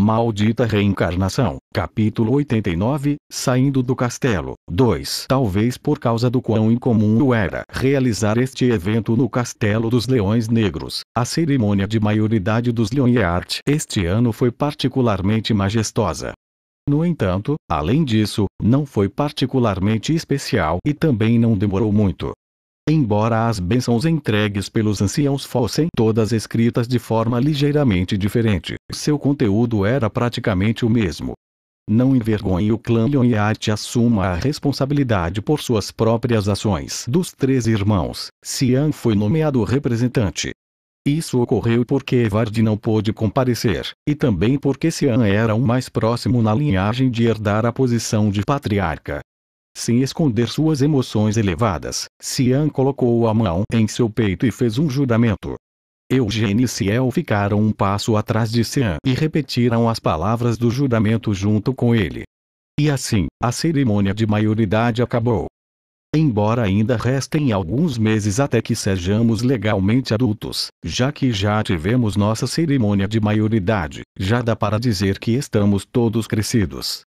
Maldita reencarnação. Capítulo 89, Saindo do castelo. 2. Talvez por causa do quão incomum era realizar este evento no Castelo dos Leões Negros, a cerimônia de maioridade dos Leonhart este ano foi particularmente majestosa. No entanto, além disso, não foi particularmente especial e também não demorou muito. Embora as bênçãos entregues pelos anciãos fossem todas escritas de forma ligeiramente diferente, seu conteúdo era praticamente o mesmo. Não envergonhe o clã Leonhart e assuma a responsabilidade por suas próprias ações. Dos 3 irmãos, Xian foi nomeado representante. Isso ocorreu porque Evard não pôde comparecer, e também porque Xian era o mais próximo na linhagem de herdar a posição de patriarca. Sem esconder suas emoções elevadas, Xian colocou a mão em seu peito e fez um juramento. Eugênio e Ciel ficaram um passo atrás de Xian e repetiram as palavras do juramento junto com ele. E assim, a cerimônia de maioridade acabou. Embora ainda restem alguns meses até que sejamos legalmente adultos, já que já tivemos nossa cerimônia de maioridade, já dá para dizer que estamos todos crescidos.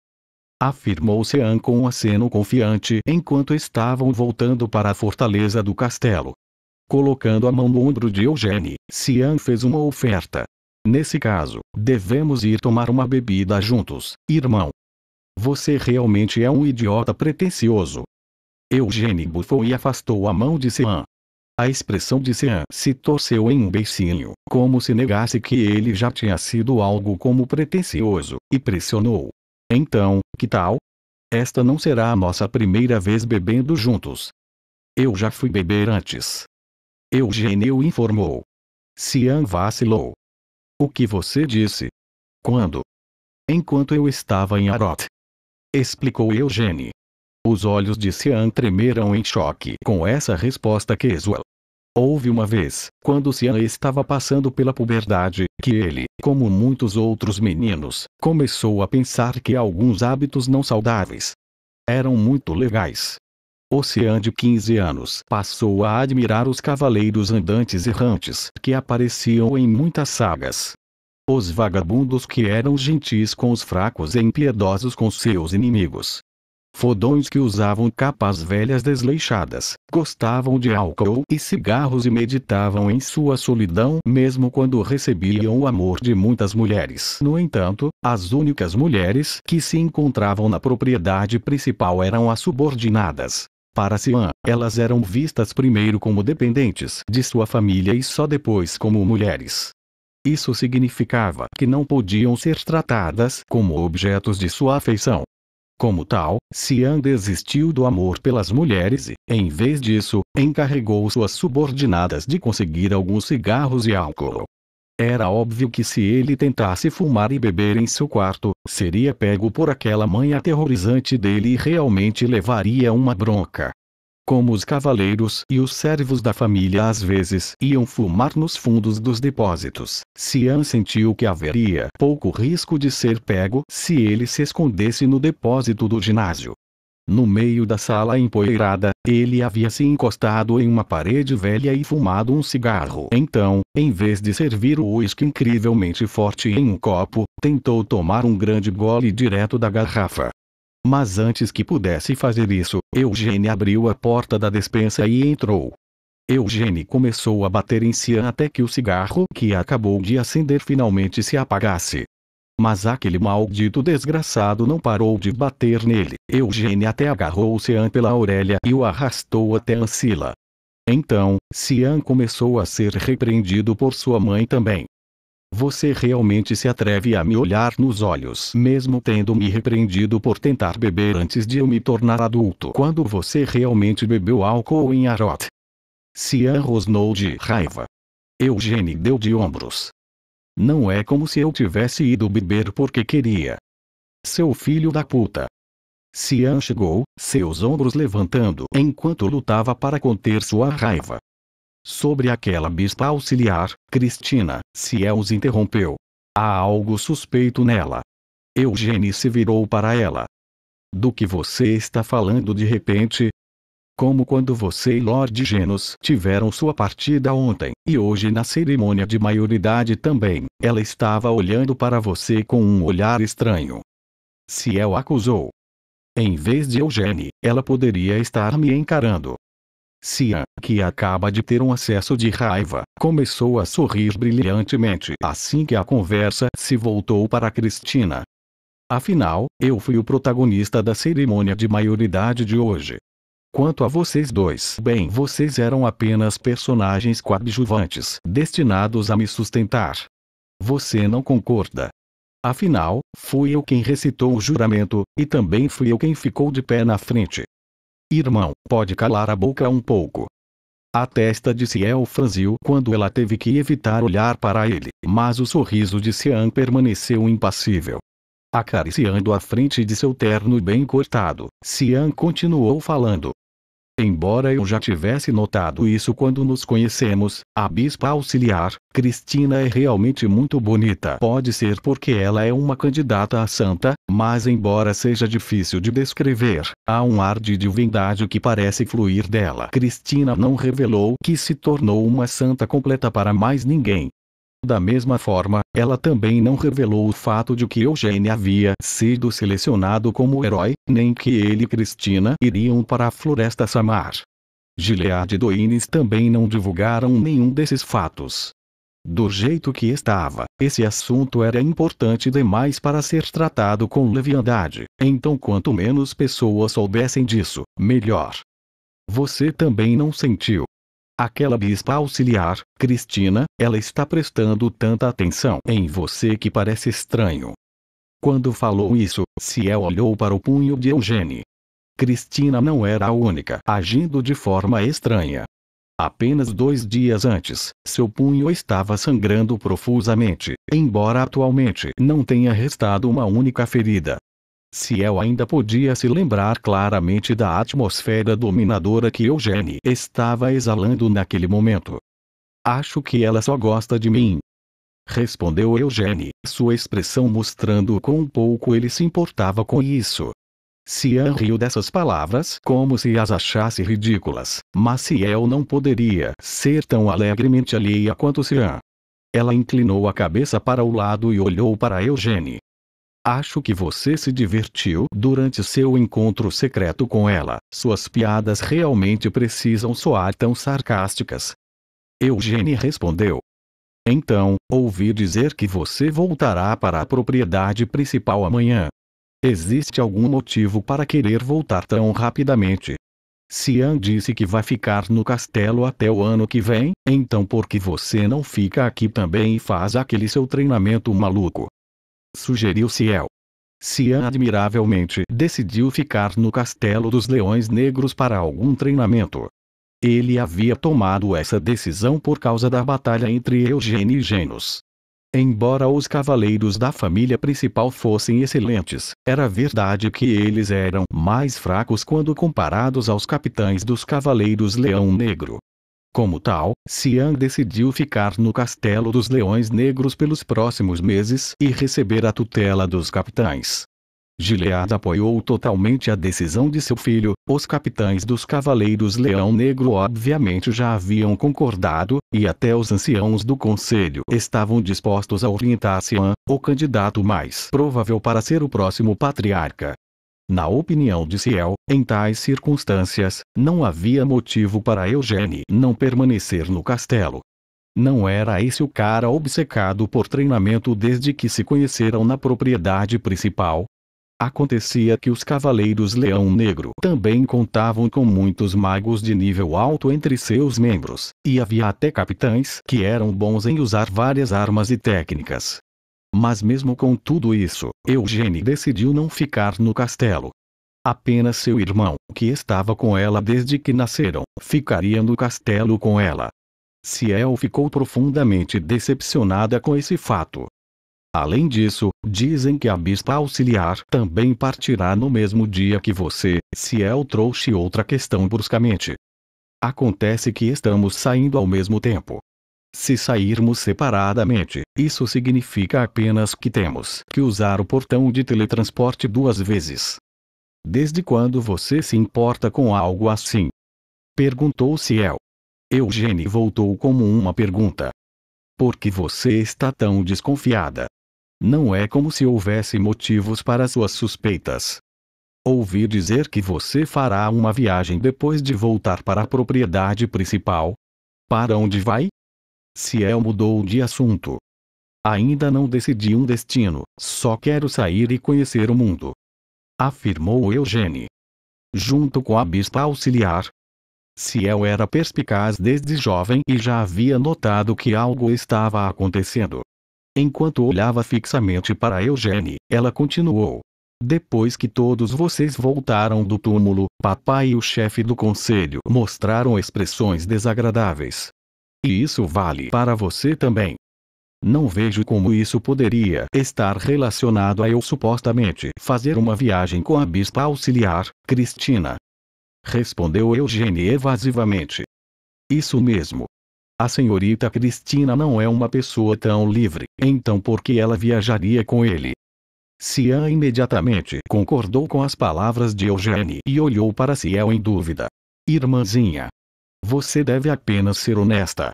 Afirmou Xian com um aceno confiante enquanto estavam voltando para a fortaleza do castelo. Colocando a mão no ombro de Eugênio, Xian fez uma oferta. Nesse caso, devemos ir tomar uma bebida juntos, irmão. Você realmente é um idiota pretensioso. Eugênio bufou e afastou a mão de Xian. A expressão de Xian se torceu em um beicinho, como se negasse que ele já tinha sido algo como pretensioso, e pressionou. Então, que tal? Esta não será a nossa primeira vez bebendo juntos. Eu já fui beber antes. Eugênio informou. Xian vacilou. O que você disse? Quando? Enquanto eu estava em Arot. Explicou Eugênio. Os olhos de Xian tremeram em choque com essa resposta casual. Houve uma vez, quando Xian estava passando pela puberdade, que ele, como muitos outros meninos, começou a pensar que alguns hábitos não saudáveis eram muito legais. O Xian de 15 anos passou a admirar os cavaleiros andantes errantes que apareciam em muitas sagas. Os vagabundos que eram gentis com os fracos e impiedosos com seus inimigos. Fodões que usavam capas velhas desleixadas, gostavam de álcool e cigarros e meditavam em sua solidão mesmo quando recebiam o amor de muitas mulheres. No entanto, as únicas mulheres que se encontravam na propriedade principal eram as subordinadas. Para Xian, elas eram vistas primeiro como dependentes de sua família e só depois como mulheres. Isso significava que não podiam ser tratadas como objetos de sua afeição. Como tal, Xian desistiu do amor pelas mulheres e, em vez disso, encarregou suas subordinadas de conseguir alguns cigarros e álcool. Era óbvio que se ele tentasse fumar e beber em seu quarto, seria pego por aquela mãe aterrorizante dele e realmente levaria uma bronca. Como os cavaleiros e os servos da família às vezes iam fumar nos fundos dos depósitos, Xian sentiu que haveria pouco risco de ser pego se ele se escondesse no depósito do ginásio. No meio da sala empoeirada, ele havia se encostado em uma parede velha e fumado um cigarro. Então, em vez de servir o uísque incrivelmente forte em um copo, tentou tomar um grande gole direto da garrafa. Mas antes que pudesse fazer isso, Eugênio abriu a porta da despensa e entrou. Eugênio começou a bater em Xian até que o cigarro que acabou de acender finalmente se apagasse. Mas aquele maldito desgraçado não parou de bater nele. Eugênio até agarrou Xian pela orelha e o arrastou até a ancila. Então, Xian começou a ser repreendido por sua mãe também. Você realmente se atreve a me olhar nos olhos mesmo tendo me repreendido por tentar beber antes de eu me tornar adulto quando você realmente bebeu álcool em Arot? Xian rosnou de raiva. Eugênio deu de ombros. Não é como se eu tivesse ido beber porque queria. Seu filho da puta. Xian chegou, seus ombros levantando enquanto lutava para conter sua raiva. Sobre aquela bispa auxiliar, Cristina, Ciel os interrompeu. Há algo suspeito nela. Eugênio se virou para ela. Do que você está falando de repente? Como quando você e Lord Genos tiveram sua partida ontem, e hoje na cerimônia de maioridade também, ela estava olhando para você com um olhar estranho. Ciel acusou. Em vez de Eugênie, ela poderia estar me encarando. Cian, que acaba de ter um acesso de raiva, começou a sorrir brilhantemente assim que a conversa se voltou para Cristina. Afinal, eu fui o protagonista da cerimônia de maioridade de hoje. Quanto a vocês dois, bem, vocês eram apenas personagens coadjuvantes, destinados a me sustentar. Você não concorda? Afinal, fui eu quem recitou o juramento, e também fui eu quem ficou de pé na frente. Irmão, pode calar a boca um pouco. A testa de Ciel franziu quando ela teve que evitar olhar para ele, mas o sorriso de Cian permaneceu impassível. Acariciando a frente de seu terno bem cortado, Cian continuou falando. Embora eu já tivesse notado isso quando nos conhecemos, a bispa auxiliar, Cristina é realmente muito bonita. Pode ser porque ela é uma candidata a santa, mas embora seja difícil de descrever, há um ar de divindade que parece fluir dela. Cristina não revelou que se tornou uma santa completa para mais ninguém. Da mesma forma, ela também não revelou o fato de que Eugênie havia sido selecionado como herói, nem que ele e Cristina iriam para a Floresta Samar. Gilead e Doines também não divulgaram nenhum desses fatos. Do jeito que estava, esse assunto era importante demais para ser tratado com leviandade, então quanto menos pessoas soubessem disso, melhor. Você também não sentiu. Aquela bispa auxiliar, Cristina, ela está prestando tanta atenção em você que parece estranho. Quando falou isso, Ciel olhou para o punho de Eugênie. Cristina não era a única agindo de forma estranha. Apenas 2 dias antes, seu punho estava sangrando profusamente, embora atualmente não tenha restado uma única ferida. Ciel ainda podia se lembrar claramente da atmosfera dominadora que Eugênie estava exalando naquele momento. Acho que ela só gosta de mim. Respondeu Eugênie, sua expressão mostrando quão pouco ele se importava com isso. Cian riu dessas palavras como se as achasse ridículas, mas Ciel não poderia ser tão alegremente alheia quanto Cian. Ela inclinou a cabeça para o lado e olhou para Eugênie. Acho que você se divertiu durante seu encontro secreto com ela. Suas piadas realmente precisam soar tão sarcásticas. Eugênie respondeu. Então, ouvi dizer que você voltará para a propriedade principal amanhã. Existe algum motivo para querer voltar tão rapidamente? Cian disse que vai ficar no castelo até o ano que vem, então por que você não fica aqui também e faz aquele seu treinamento maluco? Sugeriu Ciel. Cian admiravelmente decidiu ficar no Castelo dos Leões Negros para algum treinamento. Ele havia tomado essa decisão por causa da batalha entre Eugênie e Genos. Embora os cavaleiros da família principal fossem excelentes, era verdade que eles eram mais fracos quando comparados aos capitães dos Cavaleiros Leão Negro. Como tal, Cian decidiu ficar no Castelo dos Leões Negros pelos próximos meses e receber a tutela dos capitães. Gilead apoiou totalmente a decisão de seu filho. Os capitães dos Cavaleiros Leão Negro obviamente já haviam concordado, e até os anciãos do conselho estavam dispostos a orientar Cian, o candidato mais provável para ser o próximo patriarca. Na opinião de Ciel, em tais circunstâncias, não havia motivo para Eugênie não permanecer no castelo. Não era esse o cara obcecado por treinamento desde que se conheceram na propriedade principal? Acontecia que os Cavaleiros Leão Negro também contavam com muitos magos de nível alto entre seus membros, e havia até capitães que eram bons em usar várias armas e técnicas. Mas mesmo com tudo isso, Eugênie decidiu não ficar no castelo. Apenas seu irmão, que estava com ela desde que nasceram, ficaria no castelo com ela. Ciel ficou profundamente decepcionada com esse fato. Além disso, dizem que a bispa auxiliar também partirá no mesmo dia que você. Ciel trouxe outra questão bruscamente. Acontece que estamos saindo ao mesmo tempo. Se sairmos separadamente, isso significa apenas que temos que usar o portão de teletransporte 2 vezes. Desde quando você se importa com algo assim? Perguntou Ciel. Eugênie voltou como uma pergunta. Por que você está tão desconfiada? Não é como se houvesse motivos para suas suspeitas. Ouvi dizer que você fará uma viagem depois de voltar para a propriedade principal. Para onde vai? Ciel mudou de assunto. Ainda não decidi um destino, só quero sair e conhecer o mundo. Afirmou Eugênie. Junto com a bispa auxiliar. Ciel era perspicaz desde jovem e já havia notado que algo estava acontecendo. Enquanto olhava fixamente para Eugênie, ela continuou. Depois que todos vocês voltaram do túmulo, papai e o chefe do conselho mostraram expressões desagradáveis. E isso vale para você também. Não vejo como isso poderia estar relacionado a eu supostamente fazer uma viagem com a bispa auxiliar, Cristina. Respondeu Eugênie evasivamente. Isso mesmo. A senhorita Cristina não é uma pessoa tão livre, então por que ela viajaria com ele? Cian imediatamente concordou com as palavras de Eugênie e olhou para Ciel em dúvida. Irmãzinha. Você deve apenas ser honesta.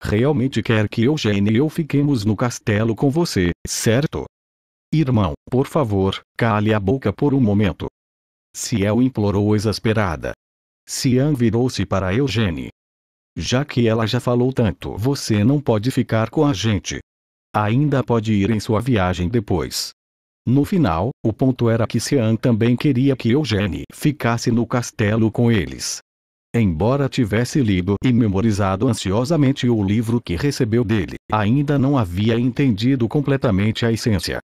Realmente quer que Eugênie e eu fiquemos no castelo com você, certo? Irmão, por favor, cale a boca por um momento. Ciel implorou exasperada. Cian virou-se para Eugênie. Já que ela já falou tanto, você não pode ficar com a gente. Ainda pode ir em sua viagem depois. No final, o ponto era que Cian também queria que Eugênie ficasse no castelo com eles. Embora tivesse lido e memorizado ansiosamente o livro que recebeu dele, ainda não havia entendido completamente a essência.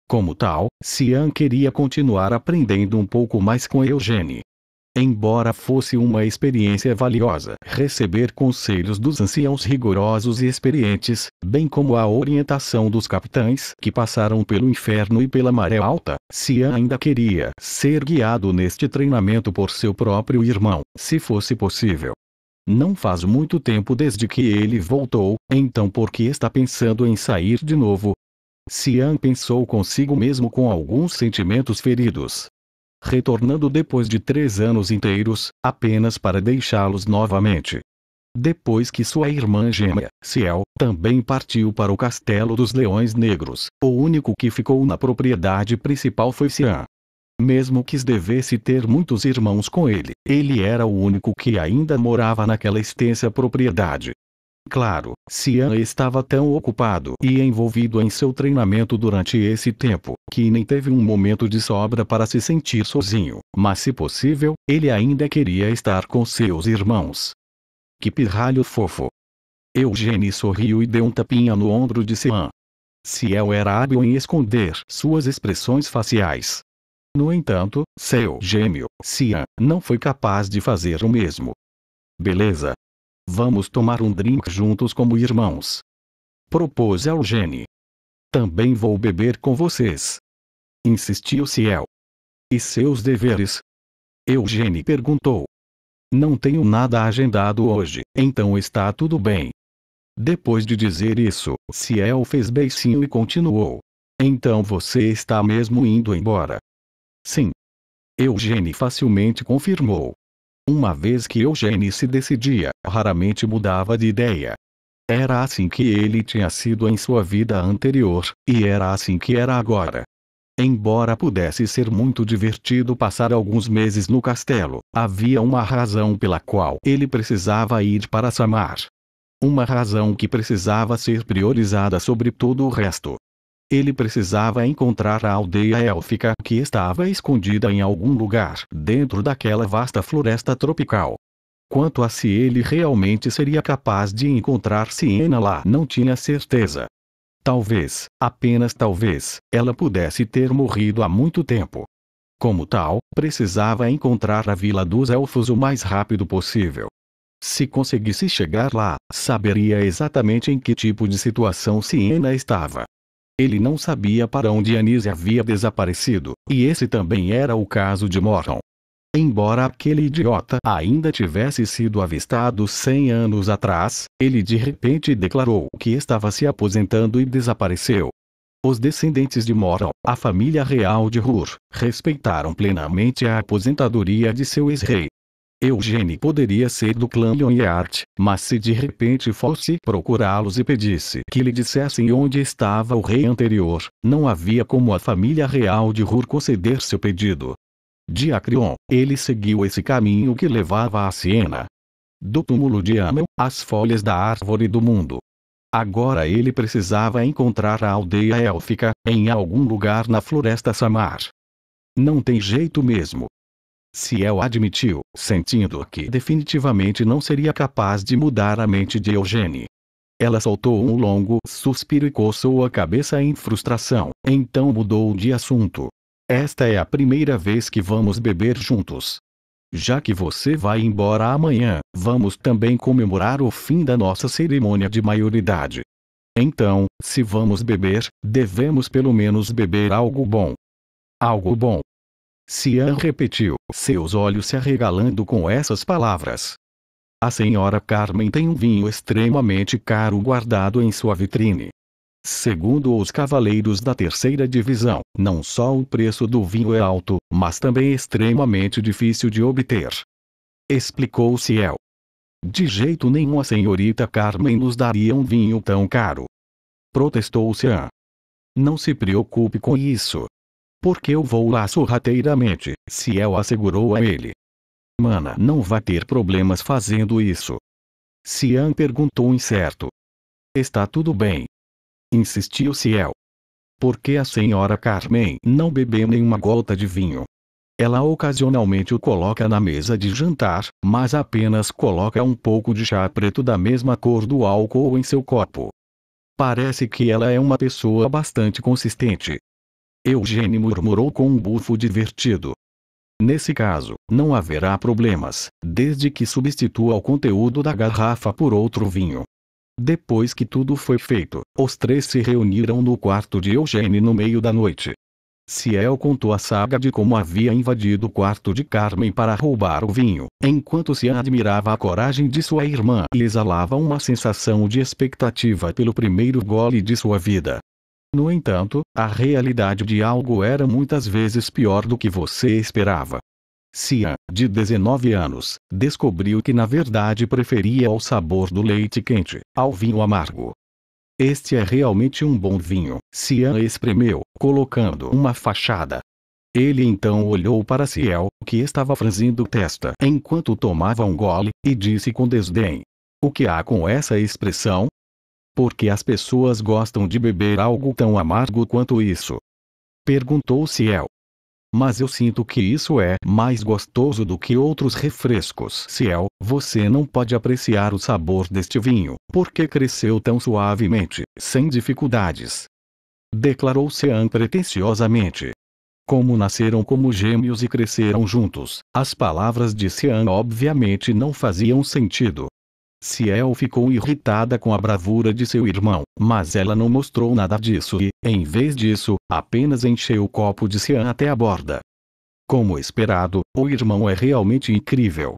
Como tal, Cian queria continuar aprendendo um pouco mais com Eugênie. Embora fosse uma experiência valiosa, receber conselhos dos anciãos rigorosos e experientes, bem como a orientação dos capitães que passaram pelo inferno e pela maré alta, Cian ainda queria ser guiado neste treinamento por seu próprio irmão, se fosse possível. Não faz muito tempo desde que ele voltou, então por que está pensando em sair de novo? Cian pensou consigo mesmo com alguns sentimentos feridos. Retornando depois de 3 anos inteiros, apenas para deixá-los novamente. Depois que sua irmã gêmea, Ciel, também partiu para o Castelo dos Leões Negros, o único que ficou na propriedade principal foi Cian. Mesmo que devesse ter muitos irmãos com ele, ele era o único que ainda morava naquela extensa propriedade. Claro, Cian estava tão ocupado e envolvido em seu treinamento durante esse tempo, que nem teve um momento de sobra para se sentir sozinho, mas se possível, ele ainda queria estar com seus irmãos. Que pirralho fofo! Eugênie sorriu e deu um tapinha no ombro de Cian. Ciel era hábil em esconder suas expressões faciais. No entanto, seu gêmeo, Cian, não foi capaz de fazer o mesmo. Beleza. Vamos tomar um drink juntos como irmãos. Propôs Eugênie. Também vou beber com vocês. Insistiu Ciel. E seus deveres? Eugênie perguntou. Não tenho nada agendado hoje, então está tudo bem. Depois de dizer isso, Ciel fez beicinho e continuou. Então você está mesmo indo embora? Sim. Eugênie facilmente confirmou. Uma vez que Eugênie se decidia, raramente mudava de ideia. Era assim que ele tinha sido em sua vida anterior, e era assim que era agora. Embora pudesse ser muito divertido passar alguns meses no castelo, havia uma razão pela qual ele precisava ir para Samar. Uma razão que precisava ser priorizada sobre todo o resto. Ele precisava encontrar a aldeia élfica que estava escondida em algum lugar dentro daquela vasta floresta tropical. Quanto a se ele realmente seria capaz de encontrar Siena lá, não tinha certeza. Talvez, apenas talvez, ela pudesse ter morrido há muito tempo. Como tal, precisava encontrar a Vila dos Elfos o mais rápido possível. Se conseguisse chegar lá, saberia exatamente em que tipo de situação Siena estava. Ele não sabia para onde Anise havia desaparecido, e esse também era o caso de Morton. Embora aquele idiota ainda tivesse sido avistado 100 anos atrás, ele de repente declarou que estava se aposentando e desapareceu. Os descendentes de Morton, a família real de Hur, respeitaram plenamente a aposentadoria de seu ex-rei. Eugênie poderia ser do clã Lyonheart, mas se de repente fosse procurá-los e pedisse que lhe dissessem onde estava o rei anterior, não havia como a família real de Hur conceder seu pedido. De Acreon, ele seguiu esse caminho que levava a Siena. Do túmulo de Amel, as folhas da árvore do mundo. Agora ele precisava encontrar a aldeia élfica, em algum lugar na floresta Samar. Não tem jeito mesmo. Ciel admitiu, sentindo que definitivamente não seria capaz de mudar a mente de Eugênie. Ela soltou um longo suspiro e coçou a cabeça em frustração, então mudou de assunto. Esta é a primeira vez que vamos beber juntos. Já que você vai embora amanhã, vamos também comemorar o fim da nossa cerimônia de maioridade. Então, se vamos beber, devemos pelo menos beber algo bom. Algo bom. Cian repetiu, seus olhos se arregalando com essas palavras. A senhora Carmen tem um vinho extremamente caro guardado em sua vitrine. Segundo os cavaleiros da terceira divisão, não só o preço do vinho é alto, mas também extremamente difícil de obter. Explicou Ciel. De jeito nenhum a senhorita Carmen nos daria um vinho tão caro. Protestou Cian. Não se preocupe com isso. Porque eu vou lá sorrateiramente, Ciel assegurou a ele. Mana não vai ter problemas fazendo isso. Cian perguntou incerto. Está tudo bem. Insistiu Ciel. Porque a senhora Carmen não bebe nenhuma gota de vinho. Ela ocasionalmente o coloca na mesa de jantar, mas apenas coloca um pouco de chá preto da mesma cor do álcool em seu copo. Parece que ela é uma pessoa bastante consistente. Eugênie murmurou com um bufo divertido. Nesse caso, não haverá problemas, desde que substitua o conteúdo da garrafa por outro vinho. Depois que tudo foi feito, os três se reuniram no quarto de Eugênie no meio da noite. Ciel contou a saga de como havia invadido o quarto de Carmen para roubar o vinho, enquanto Cian admirava a coragem de sua irmã e exalava uma sensação de expectativa pelo primeiro gole de sua vida. No entanto, a realidade de algo era muitas vezes pior do que você esperava. Cian, de 19 anos, descobriu que na verdade preferia o sabor do leite quente, ao vinho amargo. Este é realmente um bom vinho, Cian espremeu, colocando uma fachada. Ele então olhou para Ciel, que estava franzindo testa enquanto tomava um gole, e disse com desdém. O que há com essa expressão? Porque as pessoas gostam de beber algo tão amargo quanto isso? Perguntou Ciel. Mas eu sinto que isso é mais gostoso do que outros refrescos. Ciel, você não pode apreciar o sabor deste vinho, porque cresceu tão suavemente, sem dificuldades. Declarou Cian pretensiosamente. Como nasceram como gêmeos e cresceram juntos, as palavras de Cian obviamente não faziam sentido. Ciel ficou irritada com a bravura de seu irmão, mas ela não mostrou nada disso e, em vez disso, apenas encheu o copo de Cian até a borda. Como esperado, o irmão é realmente incrível.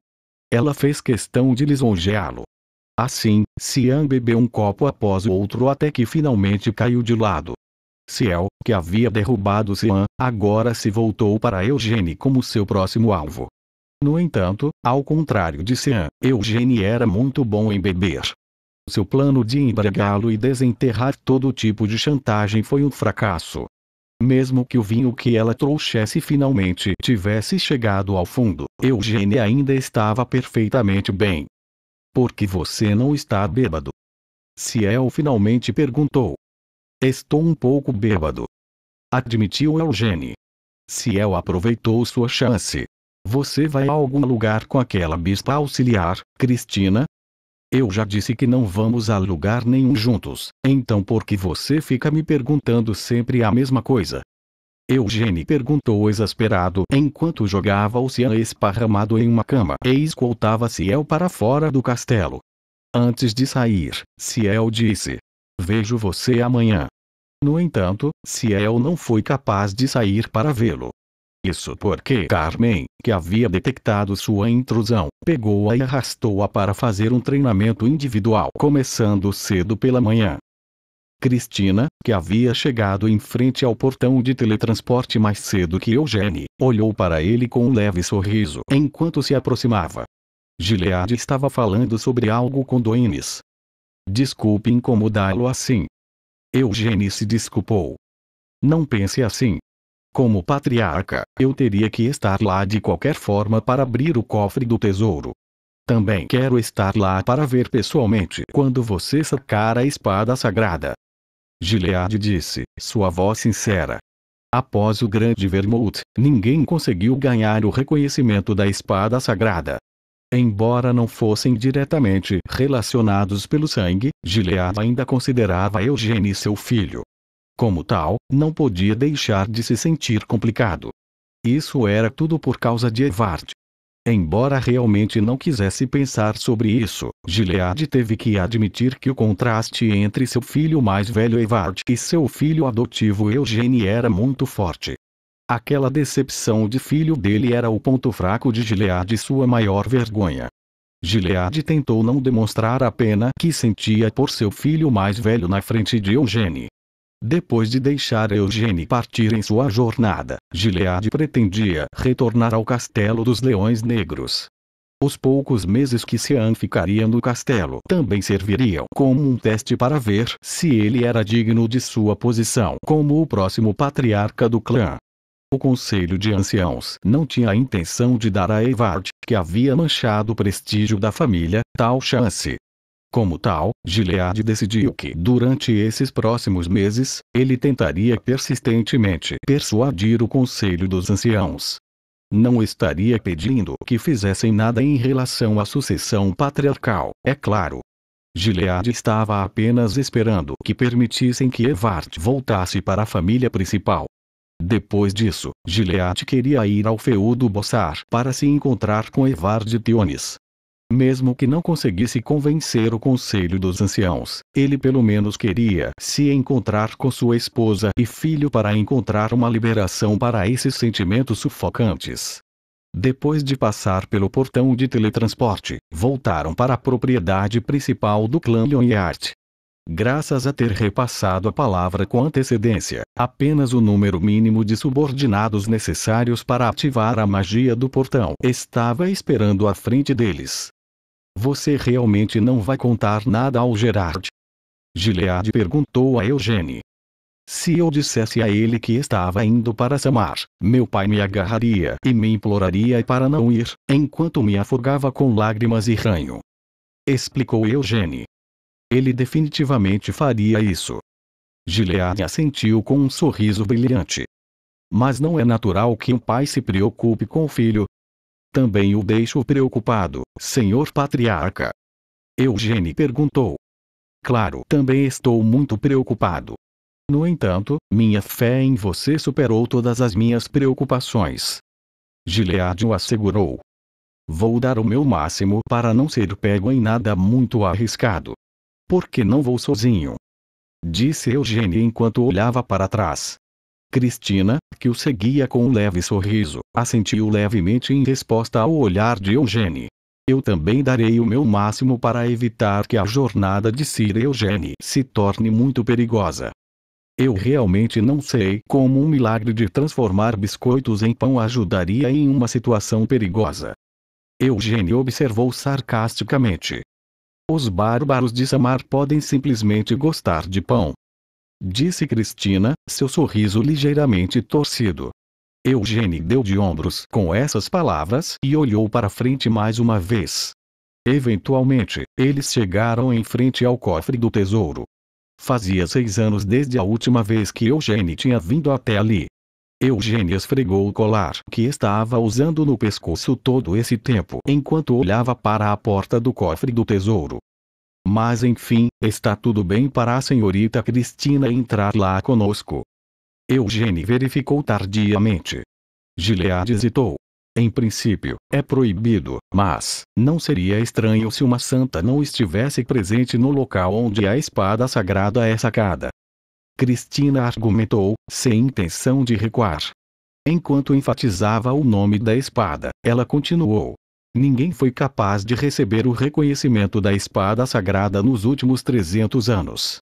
Ela fez questão de lisonjeá-lo. Assim, Cian bebeu um copo após o outro até que finalmente caiu de lado. Ciel, que havia derrubado Cian, agora se voltou para Eugênie como seu próximo alvo. No entanto, ao contrário de Cian, Eugênie era muito bom em beber. Seu plano de embriagá-lo e desenterrar todo tipo de chantagem foi um fracasso. Mesmo que o vinho que ela trouxesse finalmente tivesse chegado ao fundo, Eugênie ainda estava perfeitamente bem. Por que você não está bêbado? Ciel finalmente perguntou. Estou um pouco bêbado. Admitiu Eugênie. Ciel aproveitou sua chance. Você vai a algum lugar com aquela bispa auxiliar, Cristina? Eu já disse que não vamos a lugar nenhum juntos, então por que você fica me perguntando sempre a mesma coisa? Eugênie perguntou exasperado enquanto jogava o Cian esparramado em uma cama e escoltava Ciel para fora do castelo. Antes de sair, Ciel disse: vejo você amanhã. No entanto, Ciel não foi capaz de sair para vê-lo. Isso porque Carmen, que havia detectado sua intrusão, pegou-a e arrastou-a para fazer um treinamento individual começando cedo pela manhã. Cristina, que havia chegado em frente ao portão de teletransporte mais cedo que Eugênie, olhou para ele com um leve sorriso enquanto se aproximava. Gilead estava falando sobre algo com Doenis. Desculpe incomodá-lo assim. Eugênio se desculpou. Não pense assim. Como patriarca, eu teria que estar lá de qualquer forma para abrir o cofre do tesouro. Também quero estar lá para ver pessoalmente quando você sacar a espada sagrada. Gilead disse, sua voz sincera. Após o grande Vermouth, ninguém conseguiu ganhar o reconhecimento da espada sagrada. Embora não fossem diretamente relacionados pelo sangue, Gilead ainda considerava Eugênio seu filho. Como tal, não podia deixar de se sentir complicado. Isso era tudo por causa de Evard. Embora realmente não quisesse pensar sobre isso, Gilead teve que admitir que o contraste entre seu filho mais velho Evard e seu filho adotivo Eugênio era muito forte. Aquela decepção de filho dele era o ponto fraco de Gilead e sua maior vergonha. Gilead tentou não demonstrar a pena que sentia por seu filho mais velho na frente de Eugênio. Depois de deixar Eugênio partir em sua jornada, Gilead pretendia retornar ao Castelo dos Leões Negros. Os poucos meses que Sean ficaria no castelo também serviriam como um teste para ver se ele era digno de sua posição como o próximo patriarca do clã. O Conselho de Anciãos não tinha a intenção de dar a Evard, que havia manchado o prestígio da família, tal chance. Como tal, Gilead decidiu que durante esses próximos meses, ele tentaria persistentemente persuadir o Conselho dos Anciãos. Não estaria pedindo que fizessem nada em relação à sucessão patriarcal, é claro. Gilead estava apenas esperando que permitissem que Evard voltasse para a família principal. Depois disso, Gilead queria ir ao feudo Bossar para se encontrar com Evard e Tionis. Mesmo que não conseguisse convencer o Conselho dos Anciãos, ele pelo menos queria se encontrar com sua esposa e filho para encontrar uma liberação para esses sentimentos sufocantes. Depois de passar pelo portão de teletransporte, voltaram para a propriedade principal do clã Lionheart. Graças a ter repassado a palavra com antecedência, apenas o número mínimo de subordinados necessários para ativar a magia do portão estava esperando à frente deles. Você realmente não vai contar nada ao Gerard? Gilead perguntou a Eugênio. Se eu dissesse a ele que estava indo para Samar, meu pai me agarraria e me imploraria para não ir, enquanto me afogava com lágrimas e ranho. Explicou Eugênio. Ele definitivamente faria isso. Gilead assentiu com um sorriso brilhante. Mas não é natural que um pai se preocupe com o filho. Também o deixo preocupado, senhor patriarca. Eugênio perguntou. Claro, também estou muito preocupado. No entanto, minha fé em você superou todas as minhas preocupações. Gilead o assegurou. Vou dar o meu máximo para não ser pego em nada muito arriscado. Por que não vou sozinho? Disse Eugênio enquanto olhava para trás. Cristina, que o seguia com um leve sorriso, assentiu levemente em resposta ao olhar de Eugênio. Eu também darei o meu máximo para evitar que a jornada de Sir Eugênio se torne muito perigosa. Eu realmente não sei como um milagre de transformar biscoitos em pão ajudaria em uma situação perigosa. Eugênio observou sarcasticamente. Os bárbaros de Samar podem simplesmente gostar de pão. Disse Cristina, seu sorriso ligeiramente torcido. Eugênio deu de ombros com essas palavras e olhou para frente mais uma vez. Eventualmente, eles chegaram em frente ao cofre do tesouro. Fazia 6 anos desde a última vez que Eugênio tinha vindo até ali. Eugênio esfregou o colar que estava usando no pescoço todo esse tempo enquanto olhava para a porta do cofre do tesouro. Mas enfim, está tudo bem para a senhorita Cristina entrar lá conosco. Eugênio verificou tardiamente. Gilead hesitou. Em princípio, é proibido, mas não seria estranho se uma santa não estivesse presente no local onde a espada sagrada é sacada. Cristina argumentou, sem intenção de recuar. Enquanto enfatizava o nome da espada, ela continuou. Ninguém foi capaz de receber o reconhecimento da espada sagrada nos últimos 300 anos.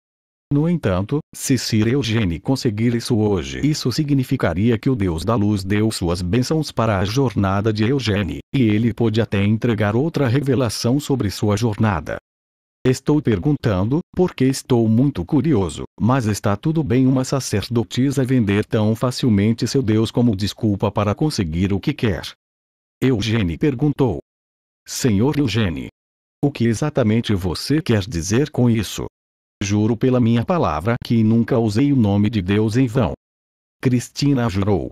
No entanto, se Sir Eugene conseguir isso hoje, isso significaria que o Deus da Luz deu suas bênçãos para a jornada de Eugene, e ele pôde até entregar outra revelação sobre sua jornada. Estou perguntando, porque estou muito curioso, mas está tudo bem uma sacerdotisa vender tão facilmente seu Deus como desculpa para conseguir o que quer? Eugene perguntou. Senhor Eugene, o que exatamente você quer dizer com isso? Juro pela minha palavra que nunca usei o nome de Deus em vão. Cristina jurou.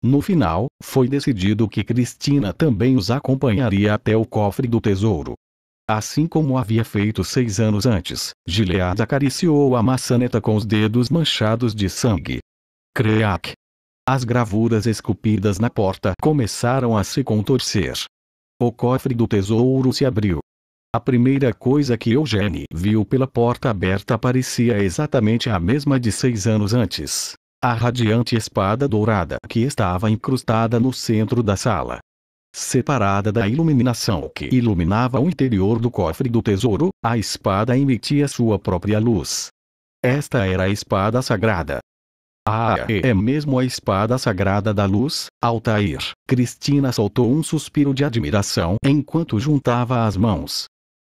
No final, foi decidido que Cristina também os acompanharia até o cofre do tesouro. Assim como havia feito 6 anos antes, Gilead acariciou a maçaneta com os dedos manchados de sangue. Creak! As gravuras esculpidas na porta começaram a se contorcer. O cofre do tesouro se abriu. A primeira coisa que Eugene viu pela porta aberta parecia exatamente a mesma de 6 anos antes. A radiante espada dourada que estava incrustada no centro da sala. Separada da iluminação que iluminava o interior do cofre do tesouro, a espada emitia sua própria luz. Esta era a espada sagrada. É mesmo a espada sagrada da luz, Altair. Cristina soltou um suspiro de admiração enquanto juntava as mãos.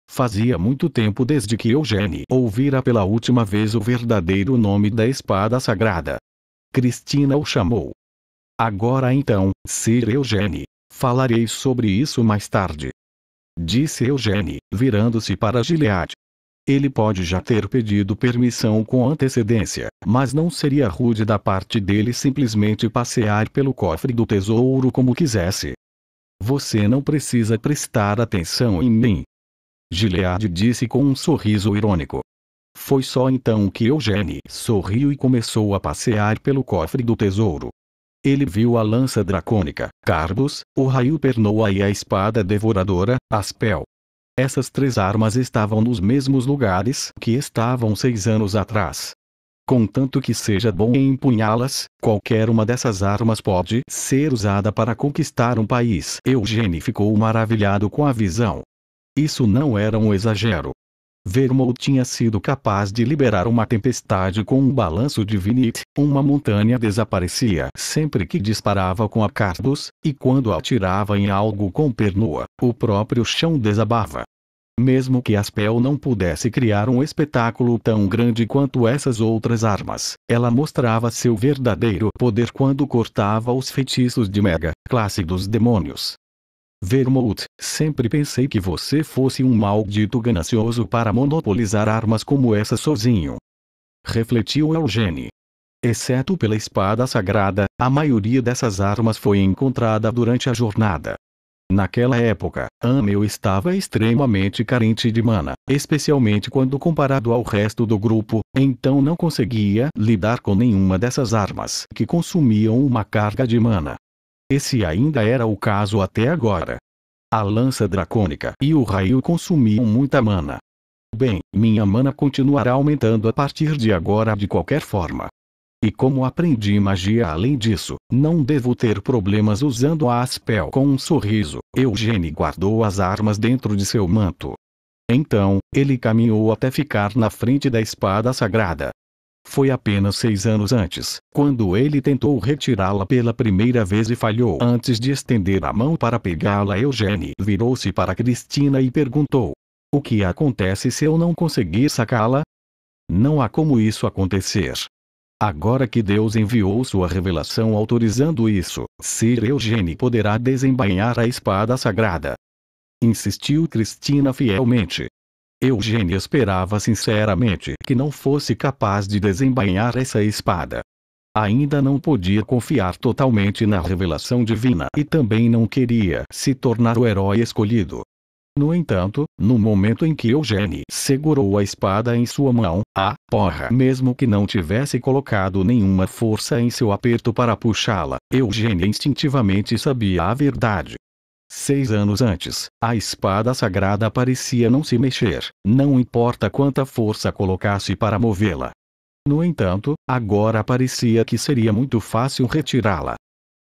Fazia muito tempo desde que Eugene ouvira pela última vez o verdadeiro nome da espada sagrada. Cristina o chamou. Agora então, Sir Eugene, falarei sobre isso mais tarde. Disse Eugene, virando-se para Gilead. Ele pode já ter pedido permissão com antecedência, mas não seria rude da parte dele simplesmente passear pelo cofre do tesouro como quisesse. Você não precisa prestar atenção em mim. Gilead disse com um sorriso irônico. Foi só então que Eugene sorriu e começou a passear pelo cofre do tesouro. Ele viu a lança dracônica, Carbus, o raio pernoa e a espada devoradora, Aspel. Essas 3 armas estavam nos mesmos lugares que estavam 6 anos atrás. Contanto que seja bom em empunhá-las, qualquer uma dessas armas pode ser usada para conquistar um país. Eugene ficou maravilhado com a visão. Isso não era um exagero. Vermouth tinha sido capaz de liberar uma tempestade com um balanço de Vinit, uma montanha desaparecia sempre que disparava com a Carbus, e quando atirava em algo com Pernoa, o próprio chão desabava. Mesmo que Aspel não pudesse criar um espetáculo tão grande quanto essas outras armas, ela mostrava seu verdadeiro poder quando cortava os feitiços de Mega, classe dos demônios. Vermouth, sempre pensei que você fosse um maldito ganancioso para monopolizar armas como essa sozinho. Refletiu Eugene. Exceto pela espada sagrada, a maioria dessas armas foi encontrada durante a jornada. Naquela época, Amel estava extremamente carente de mana, especialmente quando comparado ao resto do grupo, então não conseguia lidar com nenhuma dessas armas que consumiam uma carga de mana. Esse ainda era o caso até agora. A lança dracônica e o raio consumiam muita mana. Bem, minha mana continuará aumentando a partir de agora de qualquer forma. E como aprendi magia além disso, não devo ter problemas usando a Aspel. Com um sorriso, Eugene guardou as armas dentro de seu manto. Então, ele caminhou até ficar na frente da espada sagrada. Foi apenas 6 anos antes, quando ele tentou retirá-la pela primeira vez e falhou. Antes de estender a mão para pegá-la, Eugene virou-se para Cristina e perguntou: o que acontece se eu não conseguir sacá-la? Não há como isso acontecer. Agora que Deus enviou sua revelação autorizando isso, Sir Eugene poderá desembainhar a espada sagrada. Insistiu Cristina fielmente. Eugene esperava sinceramente que não fosse capaz de desembainhar essa espada. Ainda não podia confiar totalmente na revelação divina e também não queria se tornar o herói escolhido. No entanto, no momento em que Eugene segurou a espada em sua mão, mesmo que não tivesse colocado nenhuma força em seu aperto para puxá-la, Eugene instintivamente sabia a verdade. 6 anos antes, a espada sagrada parecia não se mexer, não importa quanta força colocasse para movê-la. No entanto, agora parecia que seria muito fácil retirá-la.